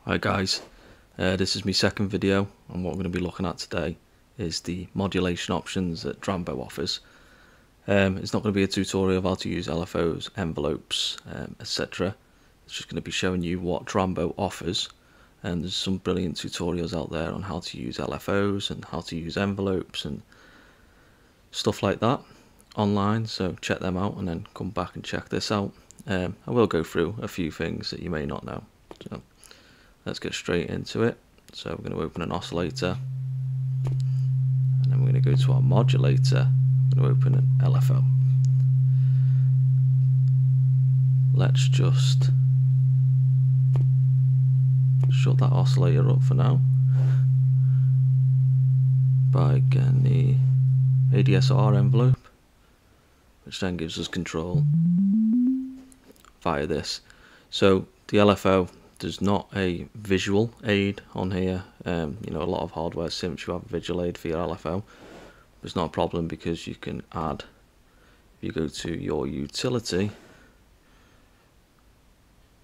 Hi guys, this is my second video, and what we're going to be looking at today is the modulation options that Drambo offers. It's not going to be a tutorial of how to use LFOs, envelopes, etc. It's just going to be showing you what Drambo offers, and there's some brilliant tutorials out there on how to use LFOs and how to use envelopes and stuff like that online, so check them out and then come back and check this out. I will go through a few things that you may not know. So let's get straight into it. So we're going to open an oscillator, and then we're going to go to our modulator. We're going to open an LFO. Let's just shut that oscillator up for now by getting the ADSR envelope, which then gives us control via this. So the LFO, there's not a visual aid on here. You know, a lot of hardware sims you have a visual aid for your LFO. It's not a problem because you can add, if you go to your utility,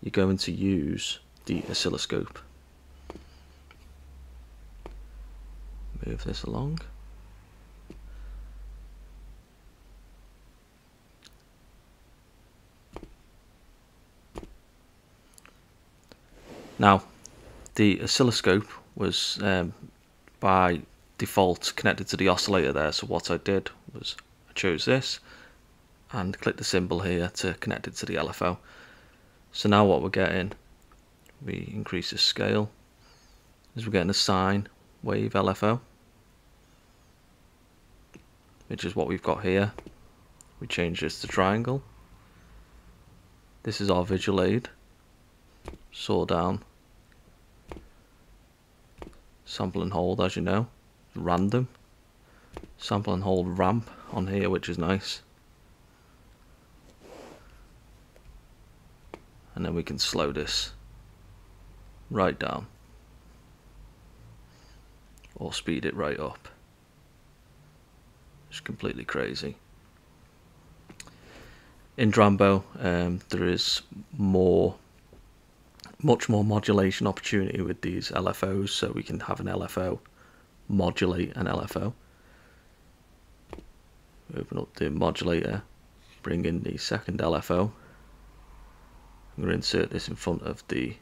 you're going to use the oscilloscope. Move this along. Now, the oscilloscope was by default connected to the oscillator there, so what I did was I chose this and clicked the symbol here to connect it to the LFO. So now what we're getting, we increase the scale, is we're getting a sine wave LFO, which is what we've got here. We change this to triangle. This is our visual aid. Saw down, sample and hold, as you know, random, sample and hold ramp on here, which is nice, and then we can slow this right down or speed it right up. It's completely crazy. In Drambo there is much more modulation opportunity with these LFOs, so we can have an LFO modulate an LFO. Open up the modulator, bring in the second LFO. I'm going to insert this in front of the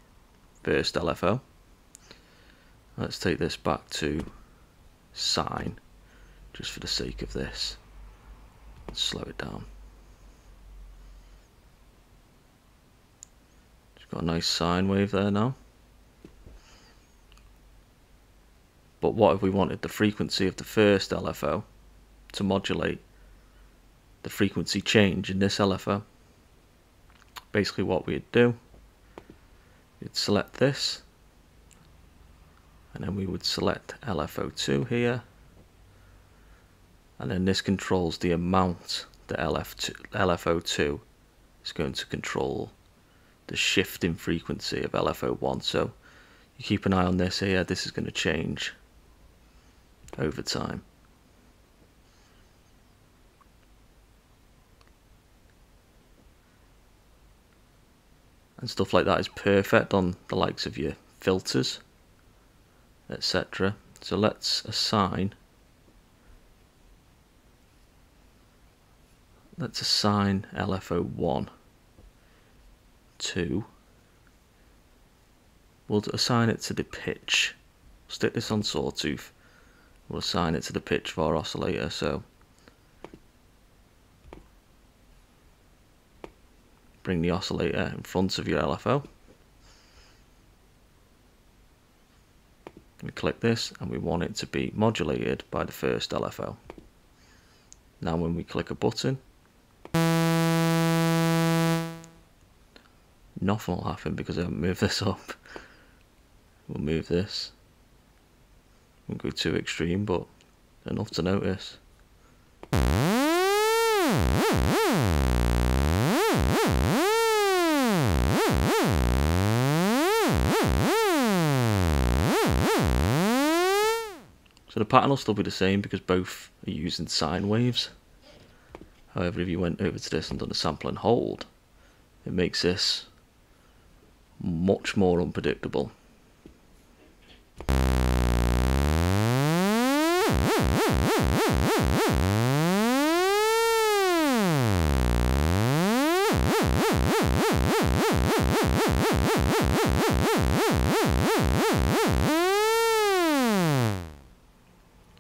first LFO. Let's take this back to sine, just for the sake of this. Let's slow it down. Got a nice sine wave there now. But what if we wanted the frequency of the first LFO to modulate the frequency change in this LFO? Basically what we'd do, we'd select this, and then we would select LFO2 here, and then this controls the amount that LFO2 is going to control the shift in frequency of LFO1. So you keep an eye on this here, this is going to change over time. And stuff like that is perfect on the likes of your filters, etc. So let's assign LFO1 to, we'll assign it to the pitch. Stick this on sawtooth. We'll assign it to the pitch of our oscillator. So bring the oscillator in front of your LFO. We click this and we want it to be modulated by the first LFO. Now when we click a button, nothing will happen because I haven't moved this up. We'll move this. Won't go too extreme, but enough to notice. So the pattern will still be the same because both are using sine waves. However, if you went over to this and done a sample and hold, it makes this much more unpredictable.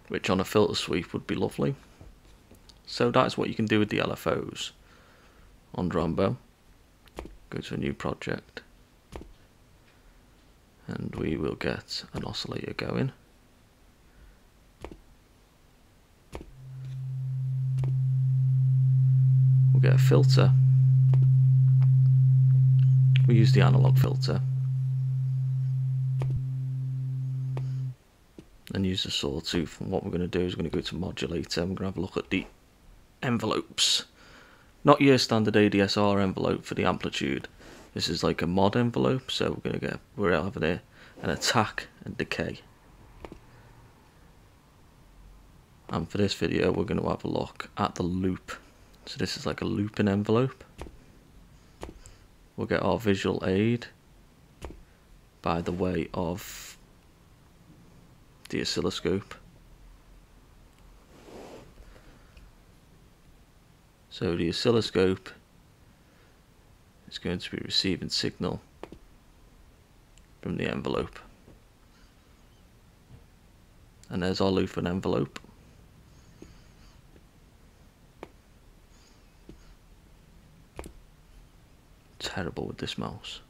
which on a filter sweep would be lovely. So that's what you can do with the LFOs on Drambo. Go to a new project and we will get an oscillator going. We'll get a filter. We use the analog filter and use the sawtooth, and what we're going to do is we're going to go to modulator and we're going to have a look at the envelopes. Not your standard ADSR envelope for the amplitude. This is like a mod envelope, so we're having an attack and decay. And for this video we're going to have a look at the loop. So this is like a looping envelope. We'll get our visual aid by the way of the oscilloscope. So the oscilloscope is going to be receiving signal from the envelope. And there's our looping envelope. Terrible with this mouse.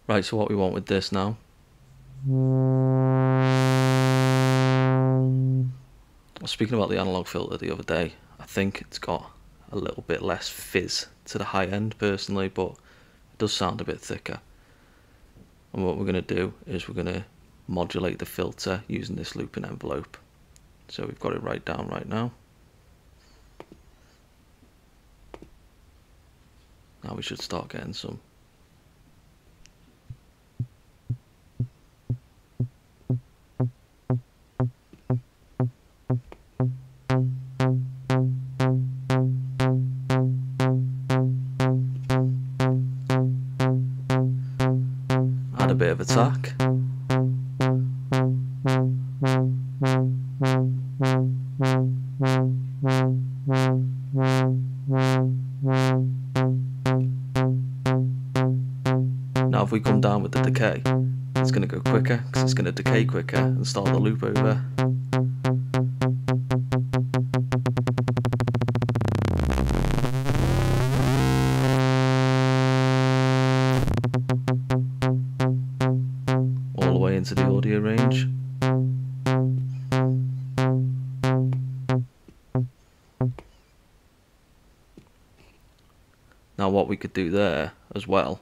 Right, so what we want with this now. I was speaking about the analog filter the other day. I think it's got a little bit less fizz to the high end personally, but it does sound a bit thicker. And what we're going to do is we're going to modulate the filter using this looping envelope. So we've got it right down right now. Now we should start getting some. Add a bit of attack. Now if we come down with the decay, it's going to go quicker because it's going to decay quicker and start the loop over. All the way into the audio range. Now what we could do there as well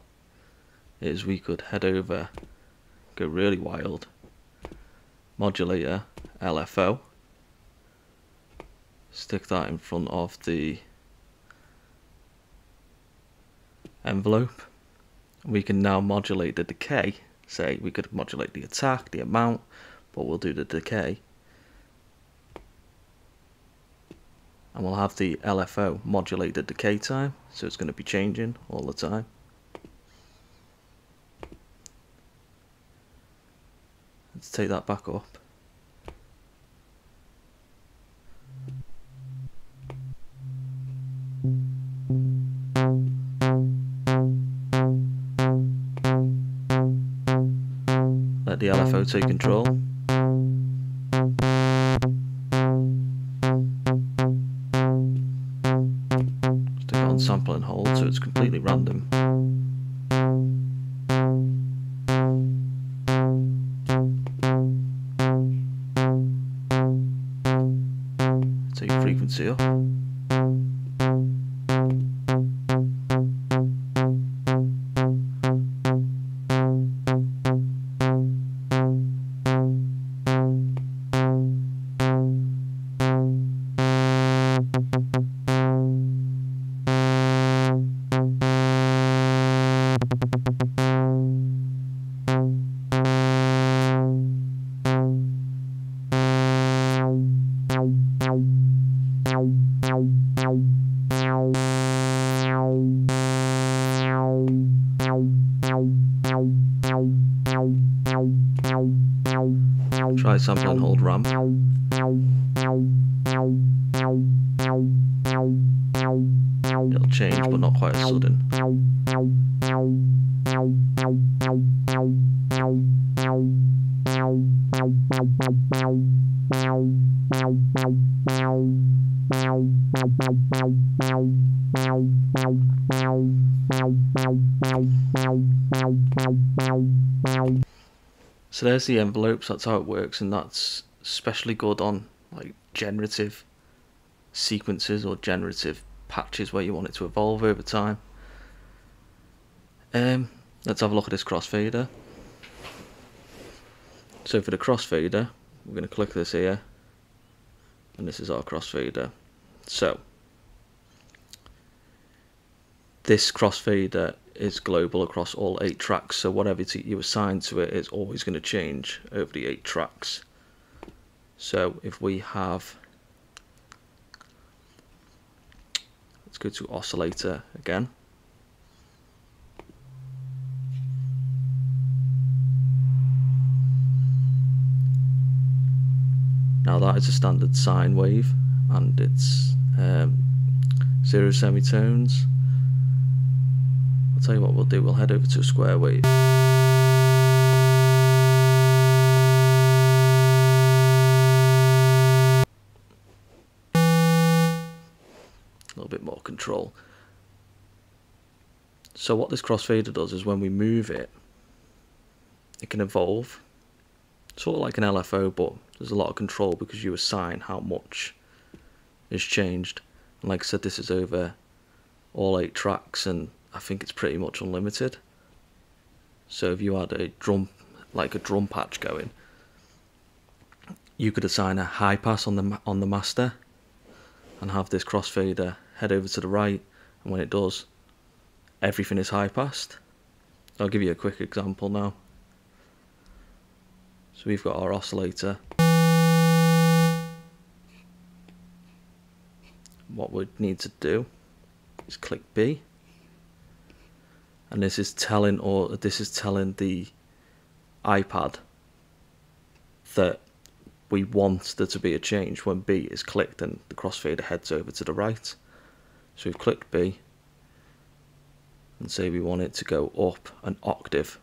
is we could head over, go really wild, modulator, LFO, stick that in front of the envelope. We can now modulate the decay. Say we could modulate the attack, the amount, but we'll do the decay. And we'll have the LFO modulate the decay time, so it's going to be changing all the time. Let's take that back up. Let the LFO take control. Stick it on sample and hold so it's completely random. Take frequency up. try sample and hold ramp. It'll change, but not quite as sudden. So there's the envelopes, that's how it works, and that's especially good on like generative sequences or generative patches where you want it to evolve over time. Let's have a look at this crossfader. So for the crossfader, we're going to click this here, and this is our crossfader. So this crossfader is global across all 8 tracks, so whatever you assign to it is always going to change over the 8 tracks. So if we have, let's go to oscillator again. Now that is a standard sine wave, and it's 0 semitones. I'll tell you what we'll do, we'll head over to a square wave. A little bit more control. So what this crossfader does is when we move it, it can evolve, sort of like an LFO, but there's a lot of control because you assign how much is changed. And like I said, this is over all 8 tracks, and I think it's pretty much unlimited. So if you had a drum, like a drum patch going, you could assign a high pass on the master and have this crossfader head over to the right, and when it does, everything is high passed. I'll give you a quick example now. So we've got our oscillator. What we need to do is click B, and this is telling the iPad that we want there to be a change when B is clicked and the crossfader heads over to the right. So we've clicked B and say we want it to go up an octave.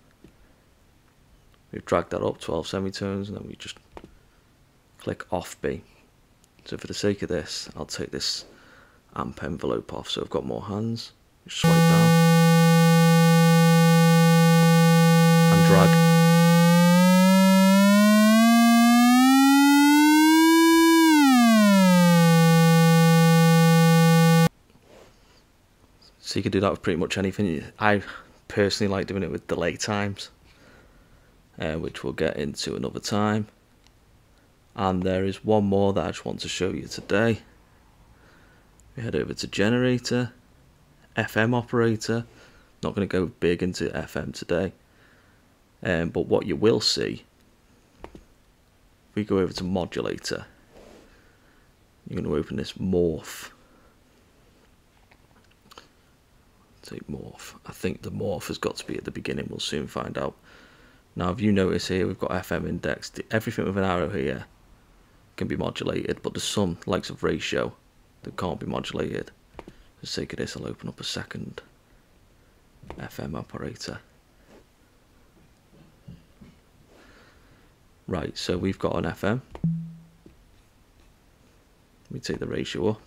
We've dragged that up 12 semitones, and then we just click off B. So for the sake of this, I'll take this amp envelope off, so I've got more hands. Just swipe down and drag. So you can do that with pretty much anything. I personally like doing it with delay times, which we'll get into another time. And there is one more that I just want to show you today. We head over to generator, FM operator. Not going to go big into FM today, but what you will see, if we go over to modulator, you're going to open this morph. Take morph. I think the morph has got to be at the beginning. We'll soon find out. Now, if you notice here, we've got FM indexed. Everything with an arrow here can be modulated, but there's some likes of ratio that can't be modulated. For the sake of this, I'll open up a second FM operator. Right, so we've got an FM. Let me take the ratio up.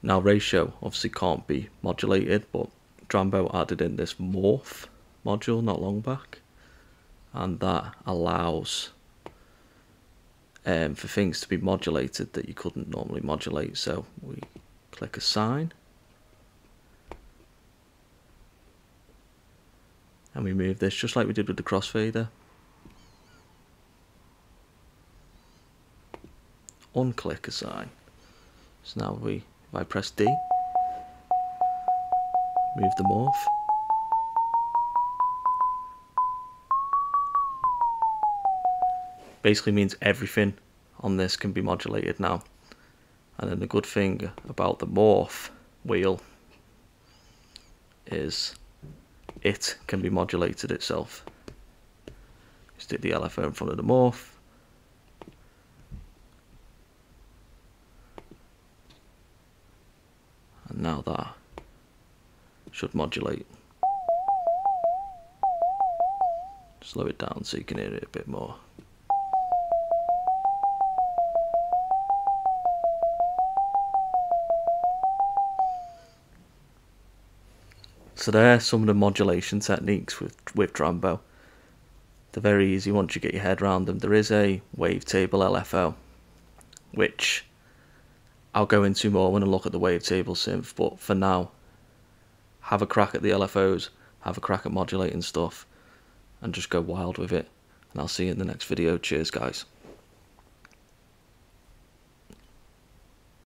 Now, ratio obviously can't be modulated, but Drambo added in this morph module not long back, and that allows for things to be modulated that you couldn't normally modulate. So we click assign, and we move this just like we did with the crossfader. Unclick assign. So now if I press D, move the morph. Basically means everything on this can be modulated now. And then the good thing about the morph wheel is it can be modulated itself. Stick the LFO in front of the morph. And now that should modulate. Slow it down so you can hear it a bit more. So there's some of the modulation techniques with Drambo. They're very easy once you get your head around them. There is a wavetable LFO, which I'll go into more when I look at the wavetable synth, but for now, have a crack at the LFOs, have a crack at modulating stuff, and just go wild with it. And I'll see you in the next video. Cheers, guys.